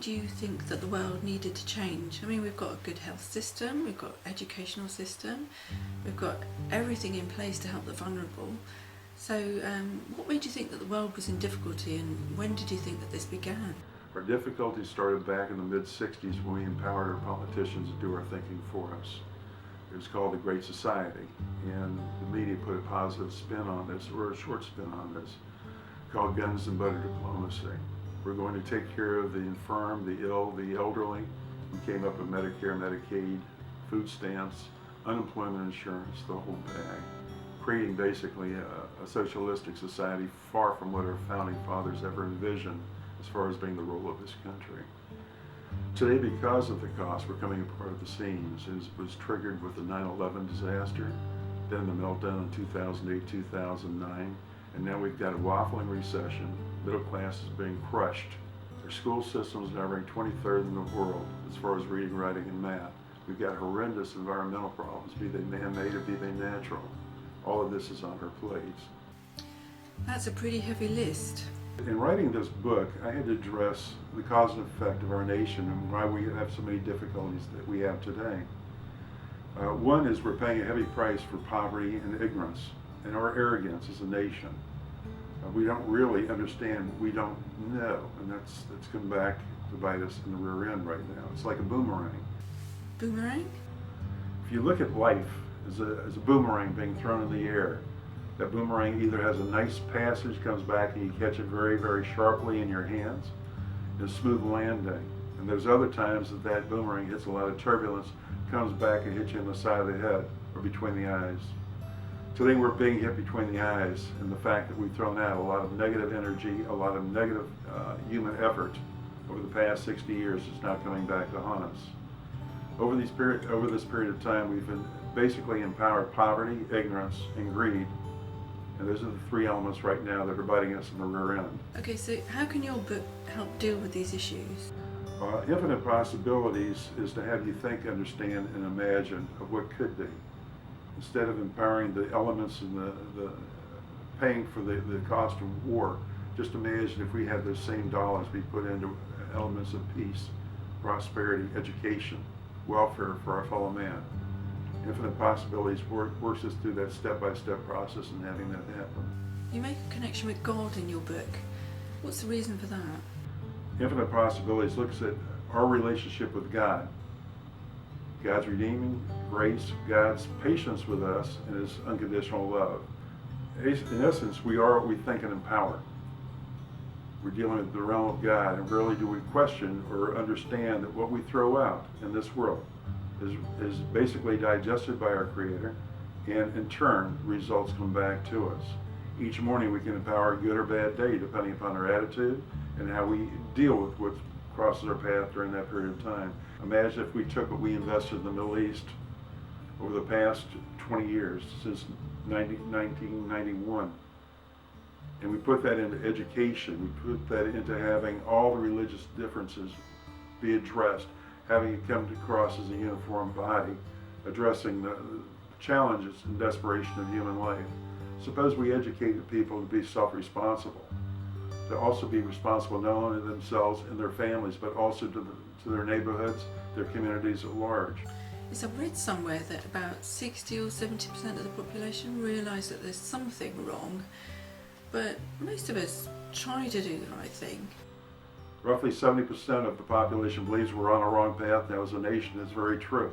made you think that the world needed to change? I mean, we've got a good health system, we've got educational system, we've got everything in place to help the vulnerable. So what made you think that the world was in difficulty, and when did you think that this began? Our difficulties started back in the mid-60s when we empowered our politicians to do our thinking for us. It was called the Great Society, and the media put a positive spin on this, or a short spin on this, called guns and butter diplomacy. We're going to take care of the infirm, the ill, the elderly. We came up with Medicare, Medicaid, food stamps, unemployment insurance, the whole bag, creating basically a socialistic society far from what our founding fathers ever envisioned as far as being the role of this country. Today, because of the cost, we're coming apart at the seams. It was triggered with the 9/11 disaster, then the meltdown in 2008, 2009, and now we've got a waffling recession. Middle class is being crushed. Our school system is now ranked 23rd in the world as far as reading, writing, and math. We've got horrendous environmental problems, be they man-made or be they natural. All of this is on our plates. That's a pretty heavy list. In writing this book, I had to address the cause and effect of our nation and why we have so many difficulties that we have today. One is we're paying a heavy price for poverty and ignorance and our arrogance as a nation. We don't really understand what we don't know, and that's come back to bite us in the rear end right now. It's like a boomerang. Boomerang? If you look at life as a boomerang being thrown in the air, that boomerang either has a nice passage, comes back and you catch it very, very sharply in your hands, and a smooth landing. And there's other times that boomerang hits a lot of turbulence, comes back and hits you in the side of the head or between the eyes. Today we're being hit between the eyes, and the fact that we've thrown out a lot of negative energy, a lot of negative human effort over the past 60 years is now coming back to haunt us. Over this period of time, we've basically empowered poverty, ignorance, and greed. And those are the three elements right now that are biting us in the rear end. Okay, so how can your book help deal with these issues? Infinite Possibilities is to have you think, understand, and imagine of what could be. Instead of empowering the elements and the paying for the cost of war, just imagine if we had those same dollars be put into elements of peace, prosperity, education, welfare for our fellow man. Infinite Possibilities works us through that step-by-step process and having that happen. You make a connection with God in your book. What's the reason for that? Infinite Possibilities looks at our relationship with God, God's redeeming grace, God's patience with us, and His unconditional love. In essence, we are what we think and empower. We're dealing with the realm of God, and rarely do we question or understand that what we throw out in this world is basically digested by our Creator, and in turn, results come back to us. Each morning we can empower a good or bad day depending upon our attitude and how we deal with what crosses our path during that period of time. Imagine if we took what we invested in the Middle East over the past 20 years, since 1991, and we put that into education, we put that into having all the religious differences be addressed, having it come across as a uniform body, addressing the challenges and desperation of human life. Suppose we educated people to be self-responsible, to also be responsible not only to themselves and their families, but also to their neighborhoods, their communities at large. Yes, I've read somewhere that about 60 or 70% of the population realise that there's something wrong, but most of us try to do the right thing. Roughly 70% of the population believes we're on a wrong path now as a nation. Is very true.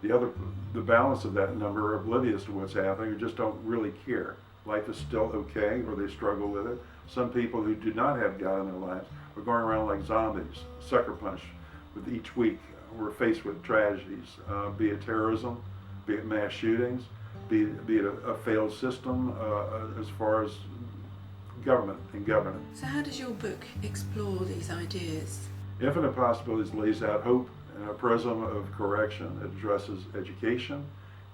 The balance of that number are oblivious to what's happening or just don't really care. Life is still okay, or they struggle with it. Some people who do not have God in their lives are going around like zombies, sucker punch with each week. We're faced with tragedies, be it terrorism, be it mass shootings, be it a failed system as far as government and governance. So how does your book explore these ideas? Infinite Possibilities lays out hope and a prism of correction. It addresses education,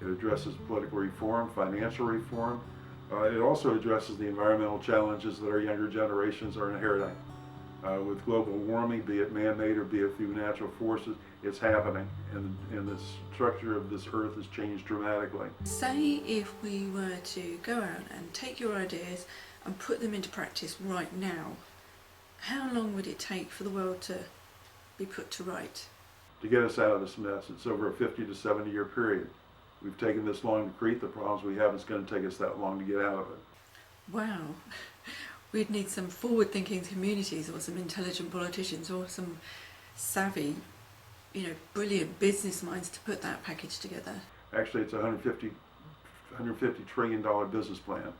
it addresses political reform, financial reform. It also addresses the environmental challenges that our younger generations are inheriting. With global warming, be it man-made or be it through natural forces, it's happening, and the structure of this earth has changed dramatically. Say if we were to go out and take your ideas and put them into practice right now, How long would it take for the world to be put to right? To get us out of this mess, it's over a 50 to 70 year period. We've taken this long to create the problems we have. It's going to take us that long to get out of it. Wow. We'd need some forward-thinking communities or some intelligent politicians or some savvy, brilliant business minds to put that package together. Actually, it's a $150 trillion business plan.